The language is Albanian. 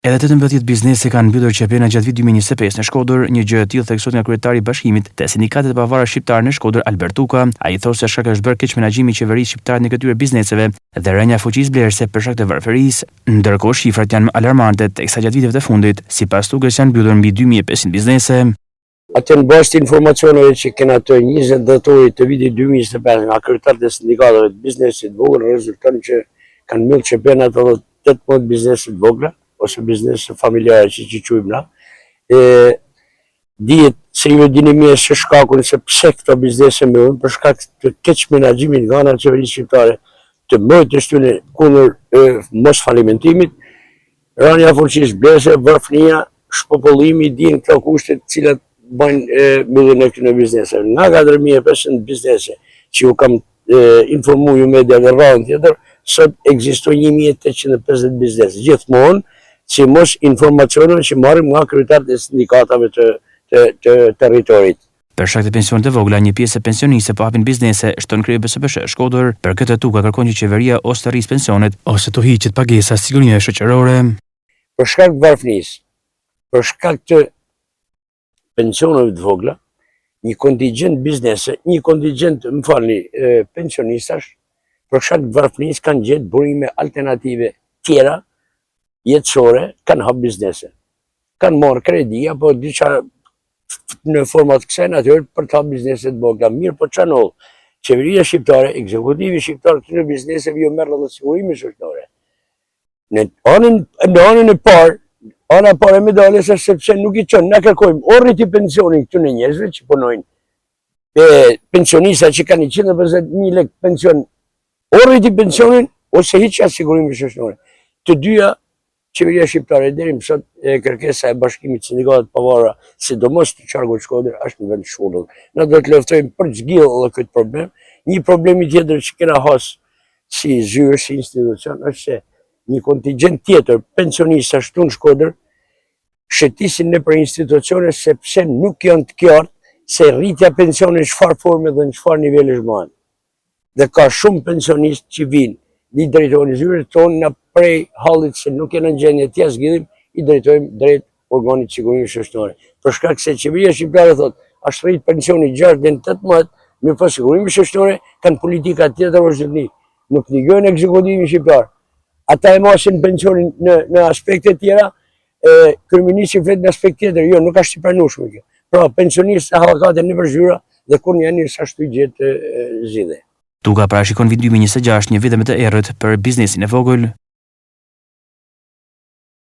Edhe 18 biznese kanë mbyllur qepena gjatë vitit 2025 në Shkodër, një gjë e tillë theksohet nga kryetari i Bashkimit të Sindikatet e Pavarura Shqiptare në Shkodër, Albert Tuka. Ai thotë se shkak është bërë keq menaxhimi i qeverisë shqiptare në këtyre bizneseve dhe rënja fuqisë blerëse për shkak të varfërisë. Ndërkohë shifrat janë alarmante, teksa gjatë viteve të fundit, sipas Tukës janë mbyllur mbi 2500 biznese. Atë në bazë të informacioneve që kena të 20 dhatorit të vitit 2025 nga kryetarët e sindikatave të biznesit vogël, rezulton që kanë mbyllur qepenat edhe 18 biznese të vogla ose biznese familjare që quajmë na. Dihet se ju dini mirë se shkakun se pse këto biznese mbyllen për shkak të keq menaxhimit nga ana e qeverisë shqiptare të mbrojtjes tyre kundër mos falimentimit, rënja fuqisë blerëse, varfënia, shpopollimi, dihen këto kushte të cilat bëjnë mbylljen e këtyre bizneseve. Nga 4500 biznese që ju kam informuar ju media në radhën tjetër, sot ekzistojnë 1850 biznese. Gjithmonë që mos informacioneve që marrim nga kryetarët e sindikatave të territorit. Për shkak të pensionit të vogla, një pjesë e pensionistëve po hapin biznese, shton krye BSPSH Shkodër. Për këtë Tuka kërkon që qeveria ose të rrisë pensionet ose të hiqet pagesa sigurie shoqërore. Për shkak të varfënisë, për shkak të pensioneve të vogla, një kontingjent biznese, një kontingjent, pensionistash, për shkak të varfënisë kanë gjetë burime alternative tjera jetësore, kanë hap biznese. Kanë marrë kredi apo diçka në format kësaj natyre për të hap biznese të vogla. Mirë, po çfarë ndodh? Qeveria shqiptare, ekzekutivi shqiptar këtyre bizneseve jo merr edhe sigurime shoqërore. Në anën e parë, ana parë e medaljes është sepse nuk i çon, na kërkojmë o rriti pensionin këtyre njerëzve që punojnë. Pensionista që kanë 150.000 lekë pension, o rriti pensionin ose hiqja sigurime shoqërore. Të dyja qeveria shqiptare deri më sot kërkesa e Bashkimit Sindikatet Pavarura, sidomos të qarkut Shkodër, është në vend shurdull. Ne do të luftojmë për të zgjidhur edhe këtë problem. Një problem tjetër që kena has si zyrë, si institucion, është se një kontingjent tjetër pensionistë ashtu në Shkodër shëtisin në për institucione sepse nuk janë të qartë se rritja pensionit në çfarë forme dhe në çfarë niveli zhmohen. Dhe ka shumë pensionistë që vinë një drejtojnë zyrët tonë në prej hallit se nuk janë në gjendje të zgjidhim, i drejtojmë drejt organit sigurimit shoqëror. Për shkak se qeveria shqiptare thotë, është rrit pensioni 6 deri në 18, mirë po sigurimi shoqëror kanë politika tjetër vazhdimni. Nuk negojnë ekzekutimin shqiptar. Ata e marrin pensionin në aspekte tjera, kryeministri flet në aspekt tjetër, jo, nuk është i pranueshme kjo. Pra, pensionistë hallakate në përzyra dhe kur janë ashtu gjetë zgjidhje. Tuka parashikon vit 2026 një vit më të errët për biznesin e vogël.